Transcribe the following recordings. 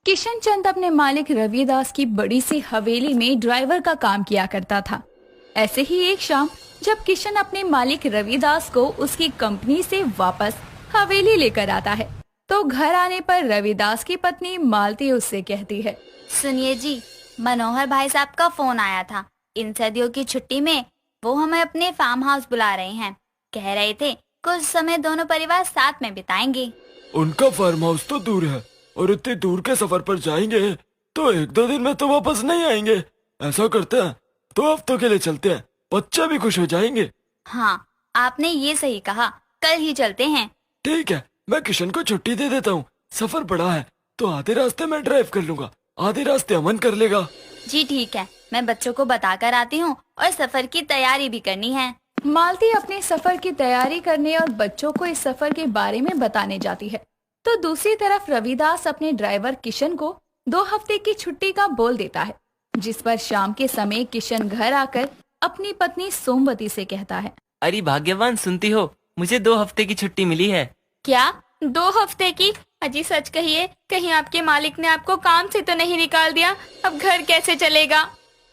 किशन चंद अपने मालिक रविदास की बड़ी सी हवेली में ड्राइवर का काम किया करता था। ऐसे ही एक शाम जब किशन अपने मालिक रविदास को उसकी कंपनी से वापस हवेली लेकर आता है, तो घर आने पर रविदास की पत्नी मालती उससे कहती है, सुनिए जी, मनोहर भाई साहब का फोन आया था। इन सर्दियों की छुट्टी में वो हमें अपने फार्म हाउस बुला रहे हैं। कह रहे थे कुछ समय दोनों परिवार साथ में बिताएंगे। उनका फार्म हाउस तो दूर है और इतनी दूर के सफर पर जाएंगे तो एक दो दिन में तो वापस नहीं आएंगे। ऐसा करते हैं 2 हफ्तों के लिए चलते हैं, बच्चे भी खुश हो जाएंगे। हाँ, आपने ये सही कहा, कल ही चलते हैं। ठीक है, मैं किशन को छुट्टी दे देता हूँ। सफर बड़ा है तो आधे रास्ते में ड्राइव कर लूंगा, आधे रास्ते अमन कर लेगा। जी ठीक है, मैं बच्चों को बताकर आती हूँ और सफर की तैयारी भी करनी है। मालती अपने सफर की तैयारी करने और बच्चों को इस सफर के बारे में बताने जाती है, तो दूसरी तरफ रविदास अपने ड्राइवर किशन को 2 हफ्ते की छुट्टी का बोल देता है, जिस पर शाम के समय किशन घर आकर अपनी पत्नी सोमवती से कहता है, अरे भाग्यवान सुनती हो, मुझे 2 हफ्ते की छुट्टी मिली है। क्या 2 हफ्ते की? अजी सच कहिए, कहीं आपके मालिक ने आपको काम से तो नहीं निकाल दिया? अब घर कैसे चलेगा?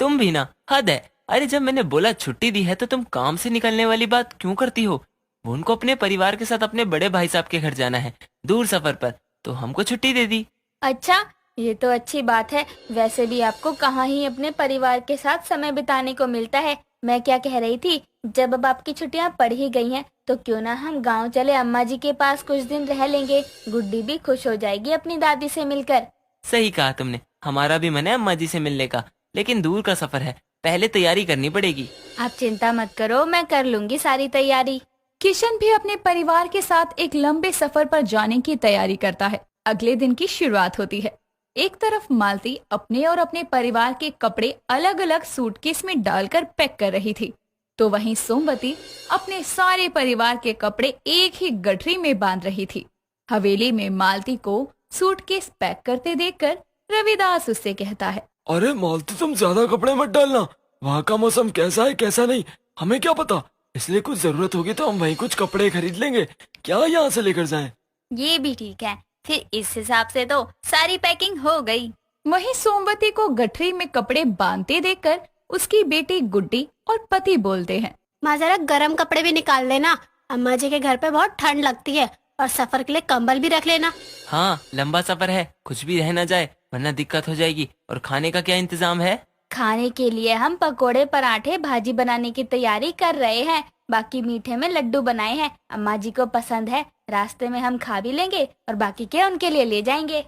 तुम भी ना, हद है। अरे जब मैंने बोला छुट्टी दी है तो तुम काम से निकलने वाली बात क्यों करती हो? वो उनको अपने परिवार के साथ अपने बड़े भाई साहब के घर जाना है, दूर सफर पर, तो हमको छुट्टी दे दी। अच्छा, ये तो अच्छी बात है। वैसे भी आपको कहाँ ही अपने परिवार के साथ समय बिताने को मिलता है। मैं क्या कह रही थी, जब अब आपकी छुट्टियाँ पड़ ही गई हैं, तो क्यों ना हम गांव चले, अम्मा जी के पास कुछ दिन रह लेंगे। गुड्डी भी खुश हो जाएगी अपनी दादी से मिलकर। सही कहा तुमने, हमारा भी मन है अम्मा जी से मिलने का, लेकिन दूर का सफर है, पहले तैयारी करनी पड़ेगी। आप चिंता मत करो, मैं कर लूंगी सारी तैयारी। किशन भी अपने परिवार के साथ एक लंबे सफर पर जाने की तैयारी करता है। अगले दिन की शुरुआत होती है। एक तरफ मालती अपने और अपने परिवार के कपड़े अलग अलग सूटकेस में डालकर पैक कर रही थी, तो वहीं सोमवती अपने सारे परिवार के कपड़े एक ही गठरी में बांध रही थी। हवेली में मालती को सूटकेस पैक करते देखकर रविदास उससे कहता है, अरे मालती, तुम ज्यादा कपड़े मत डालना। वहाँ का मौसम कैसा है कैसा नहीं हमें क्या पता, इसलिए कुछ जरूरत होगी तो हम वहीं कुछ कपड़े खरीद लेंगे। क्या यहाँ से लेकर जाएं? ये भी ठीक है, फिर इस हिसाब से तो सारी पैकिंग हो गई। वहीं सोमवती को गठरी में कपड़े बांधते देखकर उसकी बेटी गुड्डी और पति बोलते हैं, माँ जरा गर्म कपड़े भी निकाल लेना, अम्मा जी के घर पे बहुत ठंड लगती है, और सफर के लिए कंबल भी रख लेना। हाँ, लंबा सफर है, कुछ भी रह न जाए वरना दिक्कत हो जाएगी। और खाने का क्या इंतजाम है? खाने के लिए हम पकोड़े, पराठे, भाजी बनाने की तैयारी कर रहे हैं। बाकी मीठे में लड्डू बनाए हैं, अम्मा जी को पसंद है। रास्ते में हम खा भी लेंगे और बाकी के उनके लिए ले जाएंगे।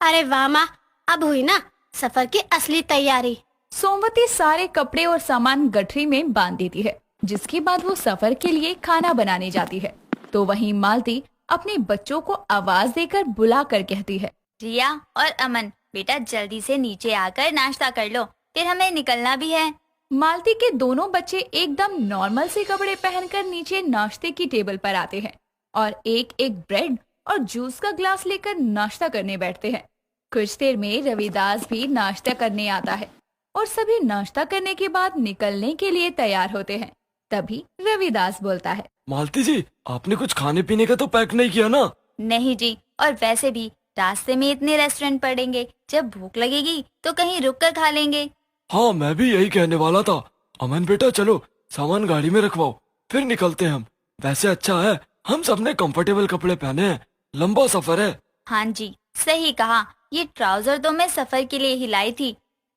अरे वाह माँ, अब हुई ना सफर की असली तैयारी। सोमवती सारे कपड़े और सामान गठरी में बांध देती है, जिसके बाद वो सफर के लिए खाना बनाने जाती है। तो वहीं मालती अपने बच्चों को आवाज देकर बुला कर कहती है, रिया और अमन, बेटा जल्दी से नीचे आकर नाश्ता कर लो, फिर हमें निकलना भी है। मालती के दोनों बच्चे एकदम नॉर्मल से कपड़े पहनकर नीचे नाश्ते की टेबल पर आते हैं और एक एक ब्रेड और जूस का ग्लास लेकर नाश्ता करने बैठते हैं। कुछ देर में रविदास भी नाश्ता करने आता है और सभी नाश्ता करने के बाद निकलने के लिए तैयार होते हैं। तभी रविदास बोलता है, मालती जी, आपने कुछ खाने पीने का तो पैक नहीं किया ना? नहीं जी, और वैसे भी रास्ते में इतने रेस्टोरेंट पड़ेंगे, जब भूख लगेगी तो कहीं रुक कर खा लेंगे। हाँ, मैं भी यही कहने वाला था। अमन बेटा, चलो सामान गाड़ी में रखवाओ, फिर निकलते हैं हम। वैसे अच्छा है हम सबने कंफर्टेबल कपड़े पहने हैं, लंबा सफर है। हाँ जी, सही कहा, ये ट्राउजर तो मैं सफर के लिए ही लाई थी।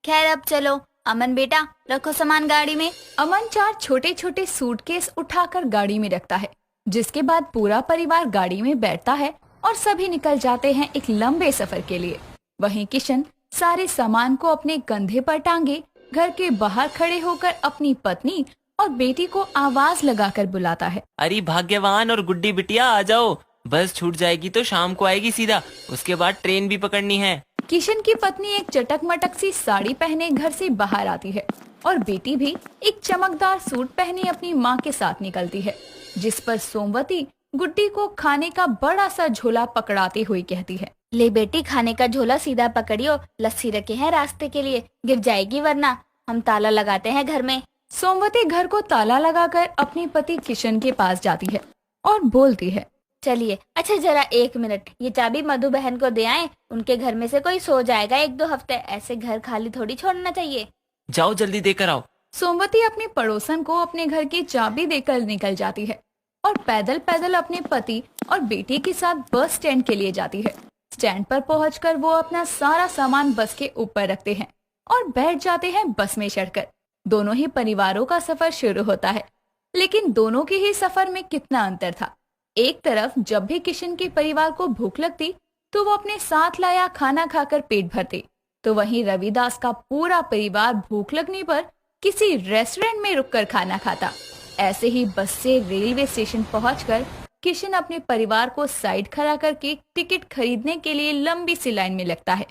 खैर अब चलो, अमन बेटा रखो सामान गाड़ी में। अमन 4 छोटे छोटे सूटकेस उठाकर गाड़ी में रखता है, जिसके बाद पूरा परिवार गाड़ी में बैठता है और सभी निकल जाते हैं एक लंबे सफर के लिए। वहीं किशन सारे सामान को अपने कंधे पर टांगे घर के बाहर खड़े होकर अपनी पत्नी और बेटी को आवाज लगाकर बुलाता है, अरे भाग्यवान और गुड्डी बिटिया आ जाओ, बस छूट जाएगी तो शाम को आएगी सीधा, उसके बाद ट्रेन भी पकड़नी है। किशन की पत्नी एक चटक मटक सी साड़ी पहने घर से बाहर आती है और बेटी भी एक चमकदार सूट पहने अपनी माँ के साथ निकलती है, जिस पर सोमवती गुड्डी को खाने का बड़ा सा झोला पकड़ाते हुए कहती है, ले बेटी, खाने का झोला सीधा पकड़ियो, लस्सी रखे हैं रास्ते के लिए, गिर जाएगी वरना। हम ताला लगाते हैं घर में। सोमवती घर को ताला लगाकर अपने पति किशन के पास जाती है और बोलती है, चलिए, अच्छा जरा 1 मिनट, ये चाबी मधु बहन को दे आए, उनके घर में से कोई सो जाएगा 1-2 हफ्ते, ऐसे घर खाली थोड़ी छोड़ना चाहिए। जाओ जल्दी देकर आओ। सोमवती अपने पड़ोसन को अपने घर की चाबी देकर निकल जाती है और पैदल पैदल अपने पति और बेटे के साथ बस स्टैंड के लिए जाती है। स्टैंड पर पहुंचकर वो अपना सारा सामान बस के ऊपर रखते हैं और बैठ जाते हैं बस में चढ़कर। दोनों ही परिवारों का सफर शुरू होता है, लेकिन दोनों के ही सफर में कितना अंतर था। एक तरफ जब भी किशन के परिवार को भूख लगती तो वो अपने साथ लाया खाना खाकर पेट भरते, तो वहीं रविदास का पूरा परिवार भूख लगने पर किसी रेस्टोरेंट में रुककर खाना खाता। ऐसे ही बस से रेलवे स्टेशन पहुंचकर किशन अपने परिवार को साइड खड़ा करके टिकट खरीदने के लिए लंबी सी लाइन में लगता है,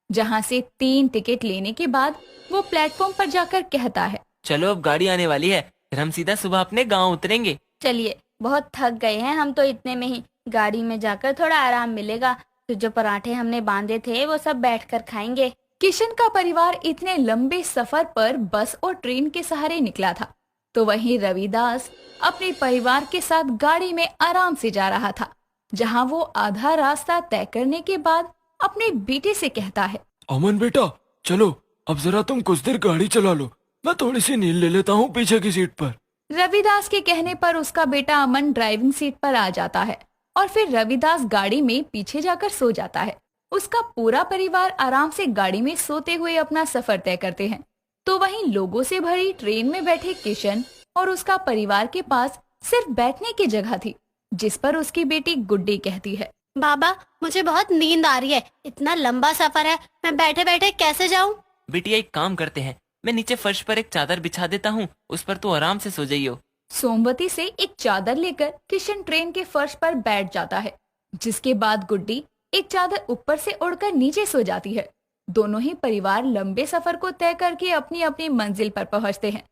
जहां से 3 टिकट लेने के बाद वो प्लेटफॉर्म पर जाकर कहता है, चलो अब गाड़ी आने वाली है, फिर हम सीधा सुबह अपने गांव उतरेंगे। चलिए, बहुत थक गए हैं हम तो, इतने में ही गाड़ी में जाकर थोड़ा आराम मिलेगा, तो जो पराठे हमने बांधे थे वो सब बैठकर खाएंगे। किशन का परिवार इतने लंबे सफर पर बस और ट्रेन के सहारे निकला था, तो वहीं रविदास अपने परिवार के साथ गाड़ी में आराम से जा रहा था, जहां वो आधा रास्ता तय करने के बाद अपने बेटे से कहता है, अमन बेटा, चलो अब जरा तुम कुछ देर गाड़ी चला लो, मैं थोड़ी सी नींद ले लेता हूँ पीछे की सीट पर। रविदास के कहने पर उसका बेटा अमन ड्राइविंग सीट पर आ जाता है और फिर रविदास गाड़ी में पीछे जाकर सो जाता है। उसका पूरा परिवार आराम से गाड़ी में सोते हुए अपना सफर तय करते हैं। तो वहीं लोगों से भरी ट्रेन में बैठे किशन और उसका परिवार के पास सिर्फ बैठने की जगह थी, जिस पर उसकी बेटी गुड्डी कहती है, बाबा मुझे बहुत नींद आ रही है, इतना लंबा सफर है, मैं बैठे बैठे कैसे जाऊं? बिटिया एक काम करते हैं, मैं नीचे फर्श पर एक चादर बिछा देता हूँ, उस पर तू आराम से सो जाइयो। सोमवती से एक चादर लेकर किशन ट्रेन के फर्श पर बैठ जाता है, जिसके बाद गुड्डी एक चादर ऊपर से उड़कर नीचे सो जाती है। दोनों ही परिवार लंबे सफर को तय करके अपनी अपनी मंजिल पर पहुंचते हैं।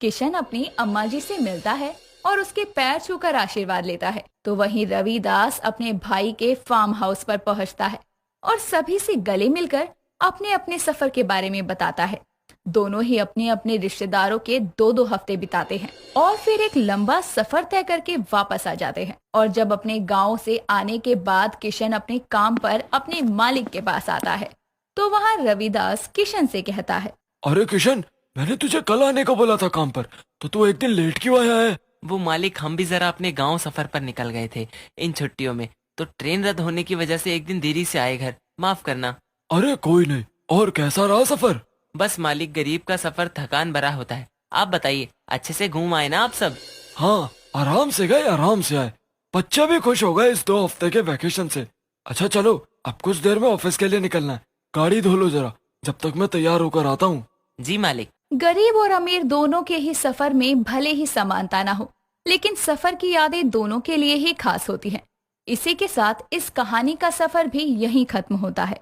किशन अपनी अम्मा जी से मिलता है और उसके पैर छूकर आशीर्वाद लेता है, तो वहीं रविदास अपने भाई के फार्म हाउस पर पहुंचता है और सभी से गले मिलकर अपने अपने सफर के बारे में बताता है। दोनों ही अपने अपने रिश्तेदारों के 2-2 हफ्ते बिताते हैं और फिर एक लंबा सफर तय करके वापस आ जाते हैं। और जब अपने गांव से आने के बाद किशन अपने काम पर अपने मालिक के पास आता है, तो वहाँ रविदास किशन से कहता है, अरे किशन, मैंने तुझे कल आने को बोला था काम पर, तो तू एक दिन लेट क्यों आया है? वो मालिक, हम भी जरा अपने गांव सफर पर निकल गए थे इन छुट्टियों में, तो ट्रेन रद्द होने की वजह से एक दिन देरी से आए घर, माफ करना। अरे कोई नहीं, और कैसा रहा सफर? बस मालिक, गरीब का सफर थकान भरा होता है। आप बताइए, अच्छे से घूम आए ना आप सब? हाँ, आराम से गए, आराम से आए। बच्चे भी खुश हो गए इस 2 हफ्ते के वैकेशन से। अच्छा चलो, अब कुछ देर में ऑफिस के लिए निकलना है, गाड़ी धो लो जरा, जब तक मैं तैयार होकर आता हूँ। जी मालिक। गरीब और अमीर दोनों के ही सफर में भले ही समानता ना हो, लेकिन सफर की यादें दोनों के लिए ही खास होती हैं। इसी के साथ इस कहानी का सफर भी यहीं खत्म होता है।